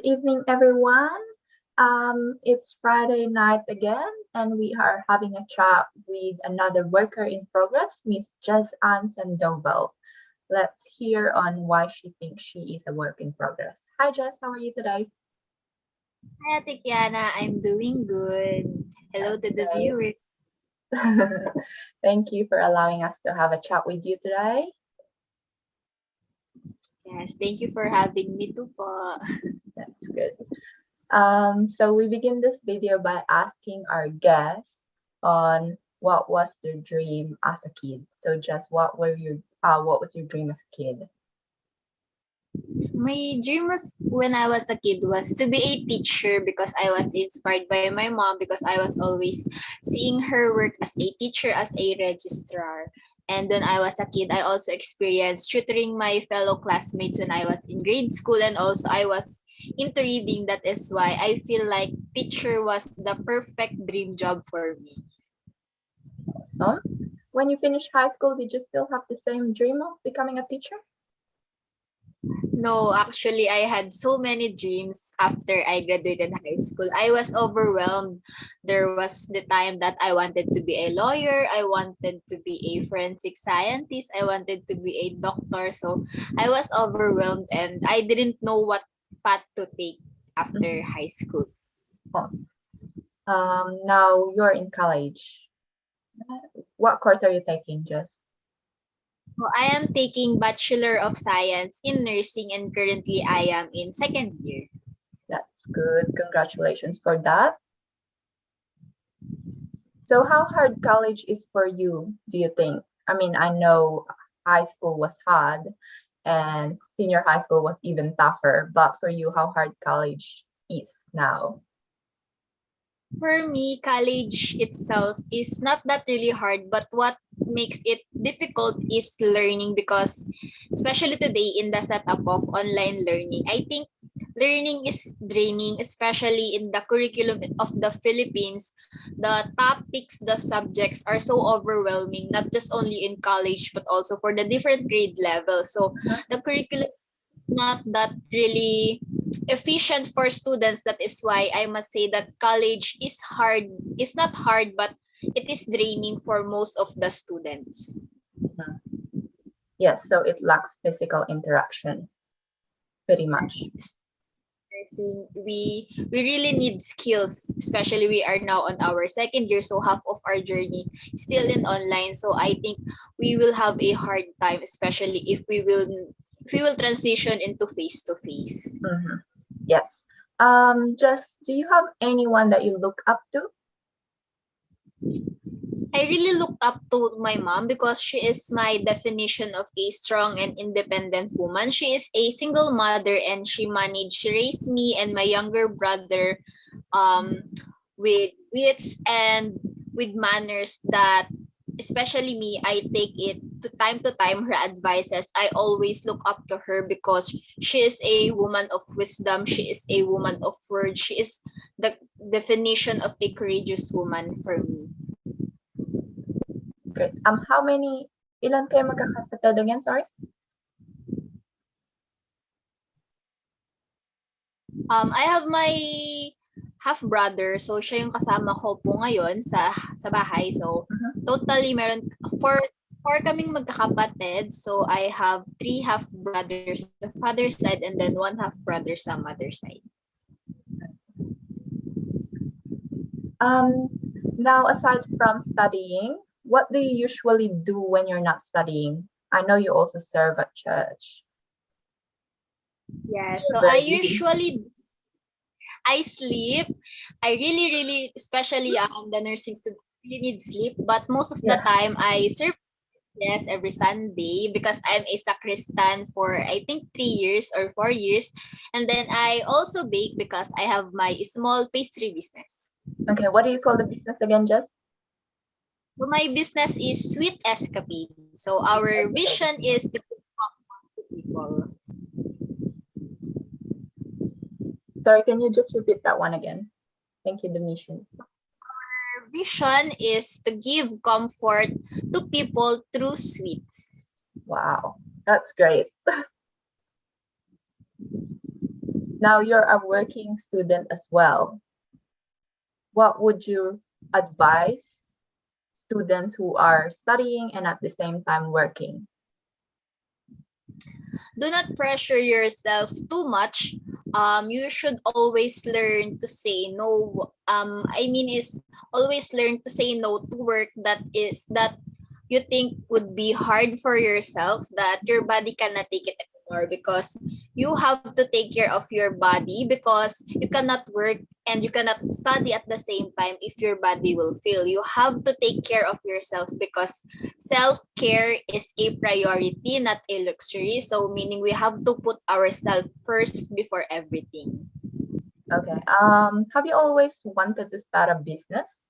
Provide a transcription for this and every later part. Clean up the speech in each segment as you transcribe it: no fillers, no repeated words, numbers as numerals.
Evening, everyone. It's Friday night again, and we are having a chat with another worker in progress, Miss Jez Anne Sandoval. Let's hear on why she thinks she is a work in progress. Hi, Jess. How are you today? Hi, Ate Kiana. I'm doing good. Hello That's to the great. viewers. Thank you for allowing us to have a chat with you today. Yes, thank you for having me too po. That's good. So we begin this video by asking our guests on what was their dream as a kid. So just what was your dream as a kid? My dream was when I was a kid was to be a teacher because I was inspired by my mom because I was always seeing her work as a teacher, as a registrar. And when I was a kid, I also experienced tutoring my fellow classmates when I was in grade school, and also I was into reading. That is why I feel like teacher was the perfect dream job for me. Awesome. When you finished high school, did you still have the same dream of becoming a teacher? No, actually, I had so many dreams after I graduated high school. I was overwhelmed. There was the time that I wanted to be a lawyer, I wanted to be a forensic scientist, I wanted to be a doctor. So I was overwhelmed and I didn't know what path to take after Mhm. high school. Awesome. Now you're in college. What course are you taking, Jess? So I am taking Bachelor of Science in nursing and currently I am in second year. That's good. Congratulations for that. So how hard college is for you, do you think? I mean, I know high school was hard and senior high school was even tougher, but for you, how hard college is now? For me, college itself is not that really hard, but what makes it difficult is learning because, especially today in the setup of online learning, I think learning is draining, especially in the curriculum of the Philippines. The topics, the subjects are so overwhelming, not just only in college, but also for the different grade levels. So Uh-huh. the curriculum not that really efficient for students. That is why I must say that college is hard. It's not hard, but it is draining for most of the students. Mhm. Yes, so it lacks physical interaction pretty Yes. much. We really need skills, especially we are now on our second year, so half of our journey is still in online. So I think we will have a hard time, especially if we will transition into face to face. Hmm. Yes. Just do you have anyone that you look up to? I really looked up to my mom because she is my definition of a strong and independent woman. She is a single mother and she raised me and my younger brother um, with wits and with manners that especially me, I take it to time her advices. I always look up to her because she is a woman of wisdom. She is a woman of words. She is the definition of a courageous woman for me. It's great. Ilan kayo magkakapatid again? Sorry. I have my half brother, so siya yung kasama ko po ngayon sa bahay. So Mhm. totally meron four kaming magkakapatid. So I have three half brothers sa father's side and then one half brother sa mother's side. Um, Now, aside from studying, what do you usually do when you're not studying? I know you also serve at church. Yeah, You're so very I sleep. I really especially the nursing student really need sleep, but most of the yeah. time I serve. Yes, every Sunday because I'm a sacristan for I think 3 years or 4 years. And then I also bake because I have my small pastry business. Okay, what do you call the business again, Jess? So my business is Sweet Escapade. So Sweet our vision escapade. is to people. Sorry, can you just repeat that one again? Thank you, the mission. Our vision is to give comfort to people through sweets. Wow, that's great. Now you're a working student as well. What would you advise students who are studying and at the same time working? Do not pressure yourself too much. You should always learn to say no. Is always learn to say no to work that you think would be hard for yourself, that your body cannot take it anymore, because you have to take care of your body, because you cannot work and you cannot study at the same time if your body will fail. You have to take care of yourself, because self-care is a priority, not a luxury. So meaning we have to put ourselves first before everything. Okay. Have you always wanted to start a business?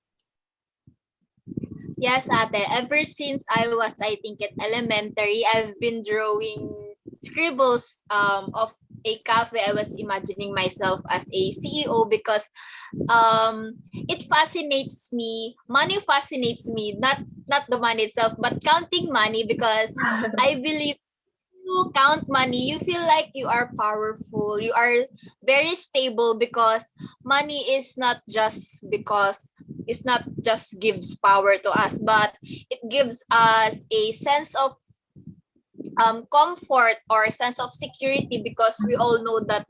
Yes, ate. Ever since I was, I think, at elementary, I've been drawing scribbles of a cafe. I was imagining myself as a CEO, because it fascinates me. Money fascinates me, not the money itself, but counting money, because I believe you count money, you feel like you are powerful. You are very stable, because money is not just because it's not just gives power to us, but it gives us a sense of comfort or sense of security, because we Mhm, all know that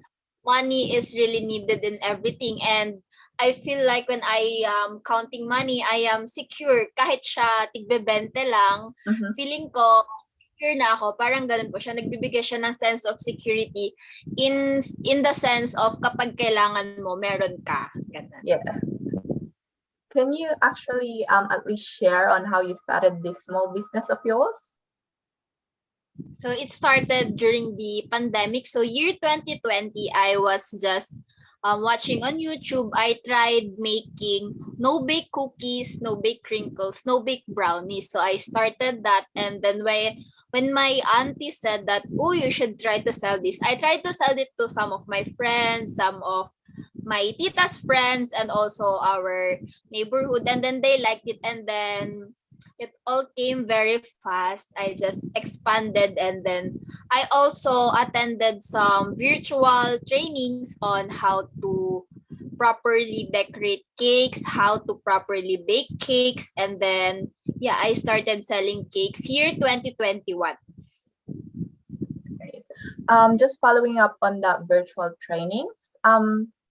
money is really needed in everything. And I feel like when I am counting money, I am secure. Kahit siya tigbebente lang, mhm. feeling ko secure na ako. Parang ganun po siya. Nagbibigay siya ng sense of security in the sense of kapag kailangan mo, meron ka. Ganun. Yeah. Can you actually at least share on how you started this small business of yours? So it started during the pandemic. So year 2020, I was just watching on YouTube. I tried making no bake cookies, no bake crinkles, no bake brownies. So I started that, and then when my auntie said that, oh, you should try to sell this, I tried to sell it to some of my friends, some of my tita's friends, and also our neighborhood, and then they liked it, and then it all came very fast. I just expanded, and then I also attended some virtual trainings on how to properly decorate cakes, how to properly bake cakes, and then yeah, I started selling cakes year 2021. Great. Just following up on that virtual trainings,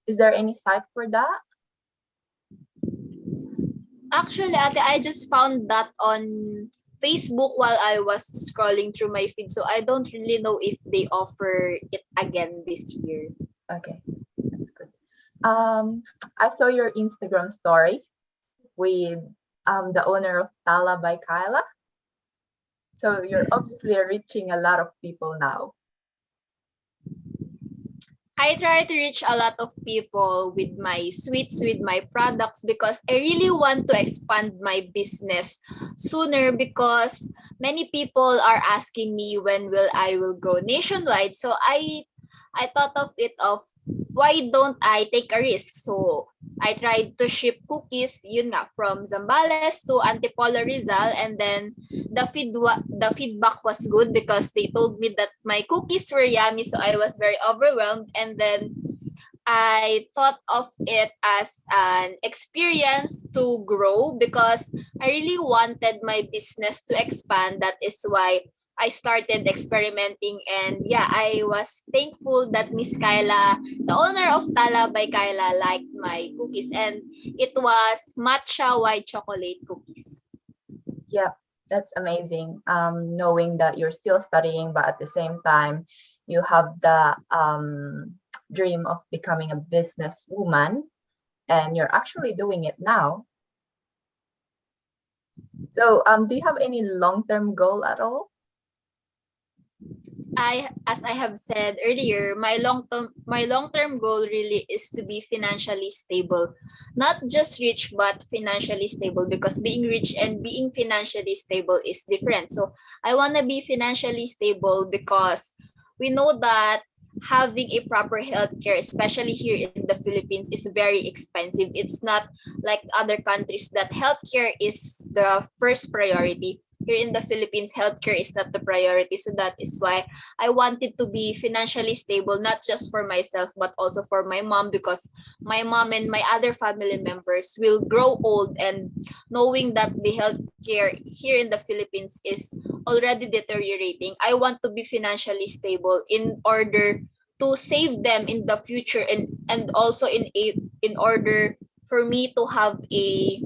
is there any site for that? Actually, ate, I just found that on Facebook while I was scrolling through my feed, so I don't really know if they offer it again this year. Okay, that's good. Um, I saw your Instagram story with the owner of Tala by Kyla. So you're obviously reaching a lot of people now. I try to reach a lot of people with my sweets, with my products, because I really want to expand my business sooner, because many people are asking me when will I will go nationwide. So I thought of it of why don't I take a risk? So I tried to ship cookies, yun nga, from Zambales to Antipolo Rizal, and then the feedback was good, because they told me that my cookies were yummy, so I was very overwhelmed. And then I thought of it as an experience to grow, because I really wanted my business to expand. That is why I started experimenting, and yeah, I was thankful that Miss Kyla, the owner of Tala by Kyla, liked my cookies, and it was matcha white chocolate cookies. Yeah, that's amazing. Knowing that you're still studying, but at the same time, you have the dream of becoming a businesswoman, and you're actually doing it now. So, do you have any long-term goal at all? As I have said earlier, my long term goal really is to be financially stable. Not just rich, but financially stable, because being rich and being financially stable is different. So I want to be financially stable, because we know that having a proper healthcare, especially here in the Philippines, is very expensive. It's not like other countries that healthcare is the first priority. here in the Philippines, healthcare is not the priority. So that is why I wanted to be financially stable, not just for myself, but also for my mom, because my mom and my other family members will grow old, and knowing that the healthcare here in the Philippines is already deteriorating, I want to be financially stable in order to save them in the future, and also in order for me to have a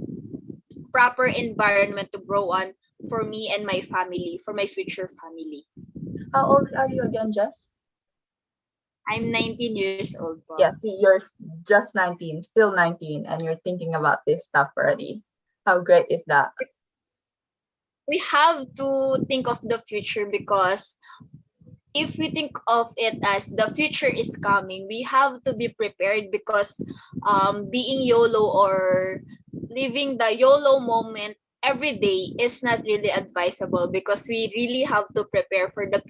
proper environment to grow on for me and my family, for my future family. How old are you again, Jess? I'm 19 years old, Yeah, boss. see, you're just 19, still 19, and you're thinking about this stuff already. How great is that? We have to think of the future, because if we think of it as the future is coming, we have to be prepared, because being YOLO or living the YOLO moment every day is not really advisable, because we really have to prepare for the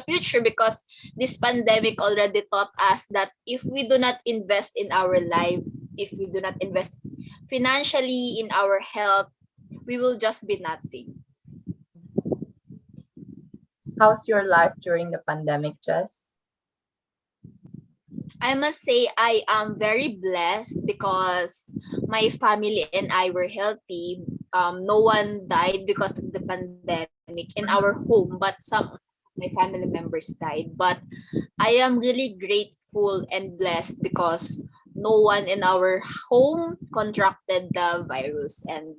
future, because this pandemic already taught us that if we do not invest in our life, if we do not invest financially in our health, we will just be nothing. How's your life during the pandemic, Jess? I must say I am very blessed, because my family and I were healthy. No one died because of the pandemic in our Mhm. home, but some of my family members died. But I am really grateful and blessed, because no one in our home contracted the virus, and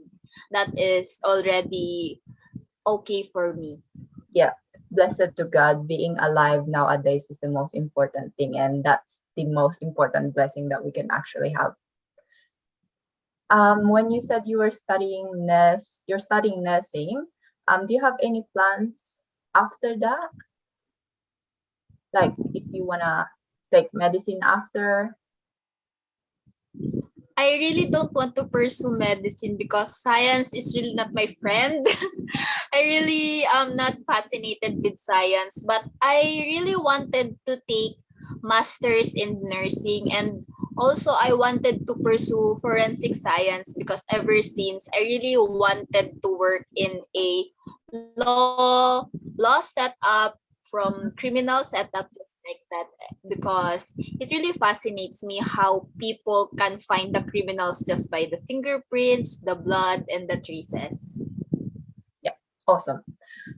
that is already okay for me. Yeah, blessed to God, being alive nowadays is the most important thing, and that's the most important blessing that we can actually have. When you said you were studying you're studying nursing. Do you have any plans after that? Like if you wanna take medicine after? I really don't want to pursue medicine, because science is really not my friend. I really am not fascinated with science, but I really wanted to take masters in nursing, and also I wanted to pursue forensic science, because ever since I really wanted to work in a law setup, from Mhm. criminal setup, just like that, because it really fascinates me how people can find the criminals just by the fingerprints, the blood, and the traces. Yeah, awesome.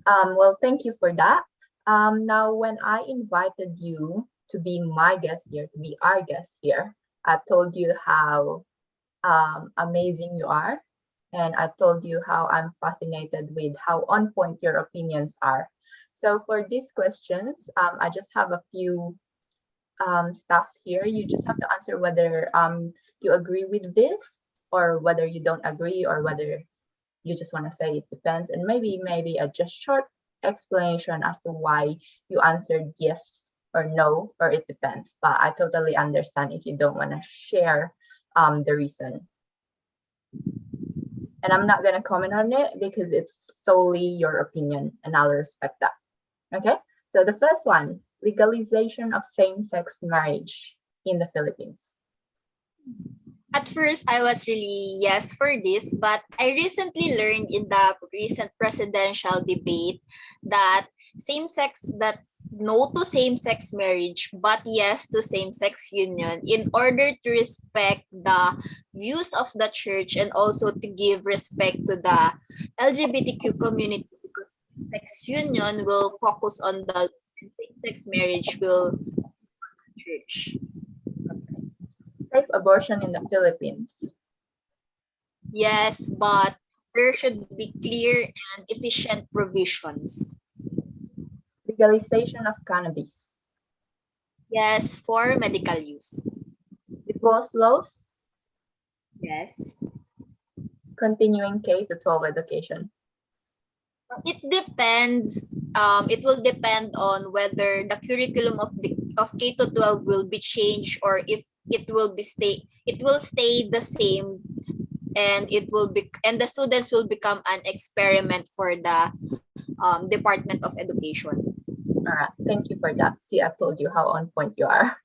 Well, thank you for that. Now, when I invited you to be my guest here, to be our guest here, I told you how amazing you are. And I told you how I'm fascinated with how on point your opinions are. So for these questions, I just have a few stuffs here. You just have to answer whether you agree with this or whether you don't agree or whether you just want to say it depends, and maybe a just short explanation as to why you answered yes or no or it depends. But I totally understand if you don't want to share the reason, and I'm not going to comment on it because it's solely your opinion and I'll respect that. Okay, so the first one, legalization of same-sex marriage in the Philippines. At first, I was really yes for this, but I recently learned in the recent presidential debate that no to same-sex marriage, but yes to same-sex union, in order to respect the views of the church, and also to give respect to the LGBTQ community, because sex union will focus on the same-sex marriage will church. Okay. Safe abortion in the Philippines. Yes, but there should be clear and efficient provisions. Legalization of cannabis. Yes, for medical use. Divorce laws. Yes. Continuing K to 12 education. It depends. It will depend on whether the curriculum of K to 12 will be changed, or if it will stay the same, and the students will become an experiment for the Department of Education. All right, thank you for that. See, I told you how on point you are.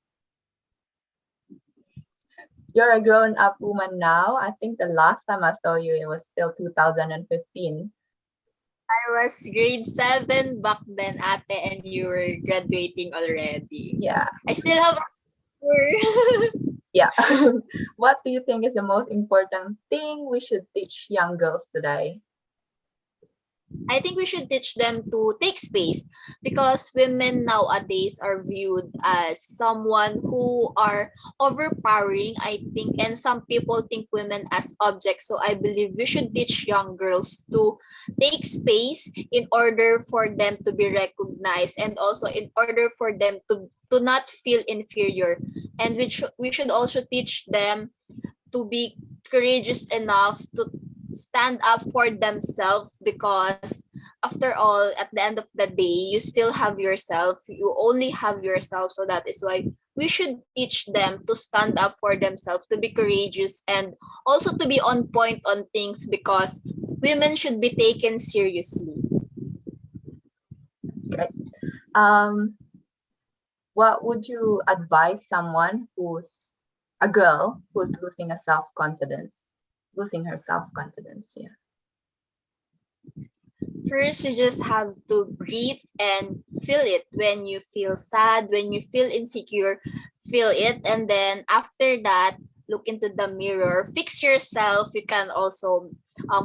You're a grown up woman now. I think the last time I saw you, it was still 2015. I was grade 7 back then, ate, and you were graduating already. Yeah, I still have a yeah. What do you think is the most important thing we should teach young girls today? I think we should teach them to take space because women nowadays are viewed as someone who are overpowering, I think, and some people think women as objects. So I believe we should teach young girls to take space in order for them to be recognized and also in order for them to not feel inferior. And we should also teach them to be courageous enough to stand up for themselves because after all at the end of the day you still have yourself, you only have yourself, so that is why we should teach them to stand up for themselves, to be courageous, and also to be on point on things because women should be taken seriously. That's great. Um, what would you advise someone who's a girl who's losing a self-confidence, losing her self-confidence? Yeah. First, you just have to breathe and feel it. When you feel sad, when you feel insecure, feel it. And then after that, look into the mirror, fix yourself. You can also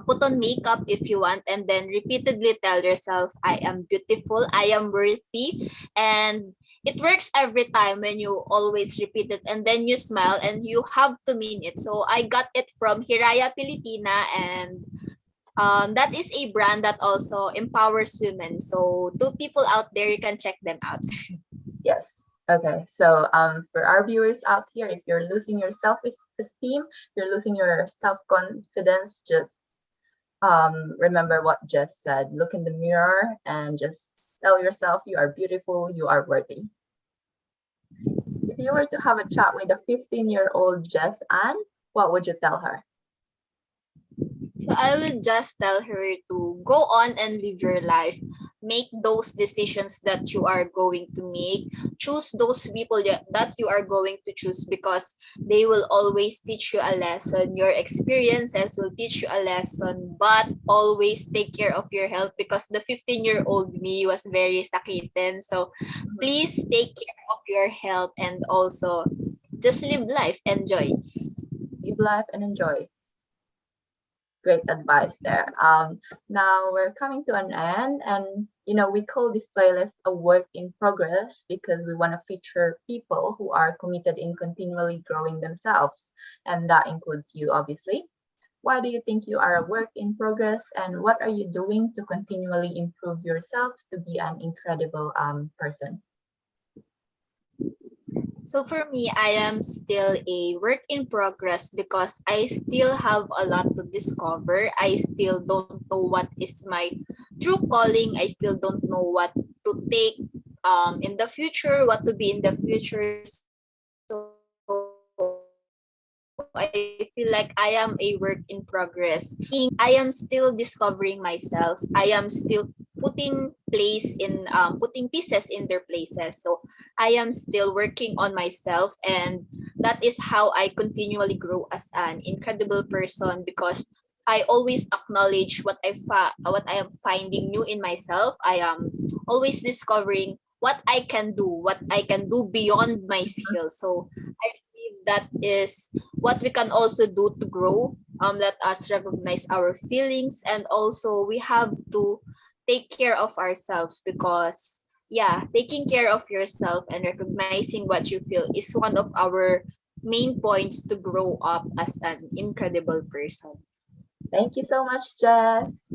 put on makeup if you want, and then repeatedly tell yourself, I am beautiful, I am worthy. And it works every time when you always repeat it and then you smile and you have to mean it. So I got it from Hiraya Filipina, and that is a brand that also empowers women. So to people out there, you can check them out. Yes. Okay. So for our viewers out here, if you're losing your self-esteem, you're losing your self-confidence, just remember what Jess said. Look in the mirror and just tell yourself you are beautiful, you are worthy. If you were to have a chat with a 15-year-old Jess Anne, what would you tell her? So I will just tell her to go on and live your life. Make those decisions that you are going to make. Choose those people that you are going to choose because they will always teach you a lesson. Your experiences will teach you a lesson, but always take care of your health because the 15-year-old me was very sakitin. So Mhm. please take care of your health and also just live life, enjoy. Live life and enjoy. Great advice there. Now we're coming to an end, and we call this playlist a work in progress because we want to feature people who are committed in continually growing themselves, and that includes you, obviously. Why do you think you are a work in progress, and what are you doing to continually improve yourselves to be an incredible person? So for me, I am still a work in progress because I still have a lot to discover. I still don't know what is my true calling. I still don't know what to take in the future, what to be in the future. So I feel like I am a work in progress, meaning I am still discovering myself. I am still putting putting pieces in their places. So I am still working on myself, and that is how I continually grow as an incredible person because I always acknowledge what I am finding new in myself. I am always discovering what I can do, what I can do beyond my skills. So I believe that is what we can also do to grow. Let us recognize our feelings, and also we have to take care of ourselves because yeah, taking care of yourself and recognizing what you feel is one of our main points to grow up as an incredible person. Thank you so much, Jess.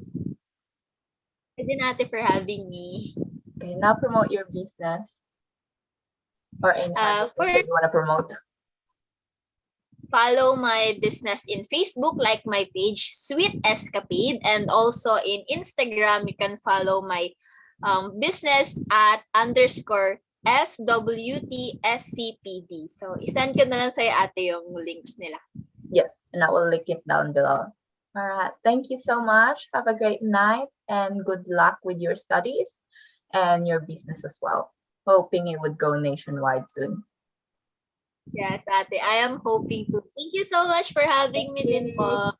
Thank you, Nate, for having me. Okay, now promote your business or any business For that you want to promote. follow my business in Facebook, like my page Sweet Escapade, and also in Instagram you can follow my business at underscore SWTSCPD. So isend ko na lang sa'yo ate yung links nila. Yes, and I will link it down below. All right. Thank you so much. Have a great night and good luck with your studies and your business as well. Hoping it would go nationwide soon. Yes, ate. I am hoping to. Thank you so much for Thank having me din you. po.